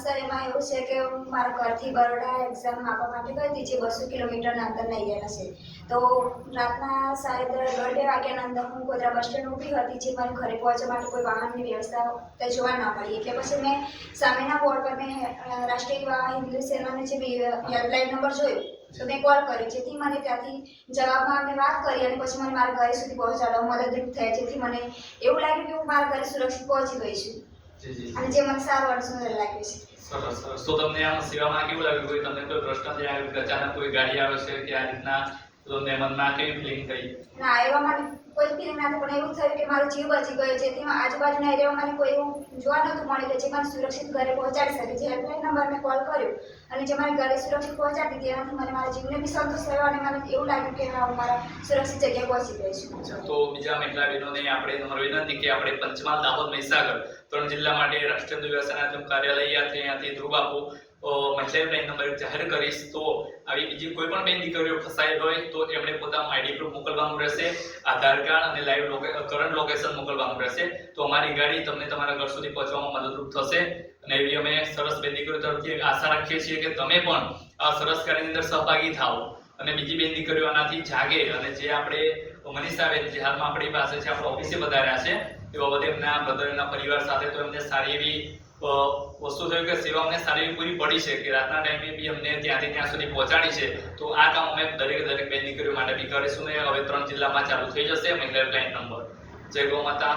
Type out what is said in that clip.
Sir એમાં એવું છે કે હું મારા ઘરથી બરોડા એક્ઝામ આપવા માટે ગઈ હતી, જે 200 કિલોમીટરના અંતરના એરિયાના છે. તો રાતના 1:30 વાગ્યાના અંદર હું ગોધરા બસ સ્ટેન્ડ ઊભી હતી, જે મારે ઘરે પહોંચવા માટે કોઈ વાહનની વ્યવસ્થા તે જોવા ન મળી. એટલે પછી મેં સામેના બોર્ડ પર મેં રાષ્ટ્રીય હિન્દુ સેનાનો જે હેલ્પલાઇન નંબર જોયો, તો મેં કોલ કર્યો, જેથી મને ત્યાંથી જવાબમાં અમને વાત કરી અને પછી મને મારા ઘરે સુધી પહોંચાડવા મદદરૂપ થયા, જેથી મને એવું લાગ્યું કે હું મારા ઘરે સુરક્ષિત પહોંચી ગઈ છું. અને જે મને સારું અને સુંદર લાગ્યું છે. સરસ સરસ. તો તમને આમ સેવામાં કેવું લાગ્યું? કોઈ તમને કોઈ પ્રશ્ન થયા, અચાનક કોઈ ગાડી આવે છે કે આ રીતના, તો તમને મનમાં કેવી ફિલિંગ થઈ? ના, એવા મને કોઈ ફિલિંગ નથી, પણ એવું થયું કે મારો જીવ બચી ગયો, જેથી આજુબાજુના એરિયામાં મને કોઈ એવું જોવા નહોતું મળ્યું કે જે મને સુરક્ષિત ઘરે પહોંચાડી શકે. જે હેલ્પલાઇન નંબર મેં કોલ કર્યો અને જે મને ઘરે સુરક્ષિત પહોંચાડી હતી, એનાથી મને મારા જીવને બી સંતોષ થયો અને મને એવું લાગ્યું કે હા, હું મારા સુરક્ષિત જગ્યાએ પહોંચી ગઈ છું. તો બીજા મહિલા બહેનોને આપણે તમારી વિનંતી કે આપણે પંચમહાલ, દાહોદ, મહીસાગર 3 જિલ્લા માટે રાષ્ટ્રીય વ્યવસાય કાર્યાલય ત્યાંથી ધ્રુવ આપો મહિલા હેલ્પલાઇન નંબર જાહેર કરીશ. તો આવી બીજી કોઈ પણ બેન દીકરીઓ ફસાયેલ હોય તો એમણે પોતાનું આઈડી પ્રૂફ મોકલવાનું રહેશે, આધાર કાર્ડ અને લાઈવ કરંટ લોકેશન મોકલવાનું રહેશે. તો અમારી ગાડી તમને તમારા ઘર સુધી પહોંચવામાં મદદરૂપ થશે. અને એવી અમે સરસ બેન દીકરીઓ તરફથી આશા રાખીએ છીએ કે તમે પણ આ સરસ કાર્યની અંદર સહભાગી થાઓ અને બીજી બેન દીકરીઓ આનાથી જાગે. અને જે આપણે મનીષાબેન જે હાલમાં આપણી પાસે છે, આપણા ઓફિસે વધાર્યા છે, એવા બધે એમના બ્રધર, એમના પરિવાર સાથે, તો એમને સારી એવી વસ્તુ થયું કે સેવા અમને સારી એવી પૂરી પડી છે કે રાતના ટાઈમે બી અમને ત્યાંથી ત્યાં સુધી પહોંચાડી છે. તો આ કામ અમે દરેક બેન દીકરીઓ માટે બી કરીશું ને હવે 3 જિલ્લામાં ચાલુ થઈ જશે મહિલા હેલ્પલાઇન નંબર. જય ગૌ માતા.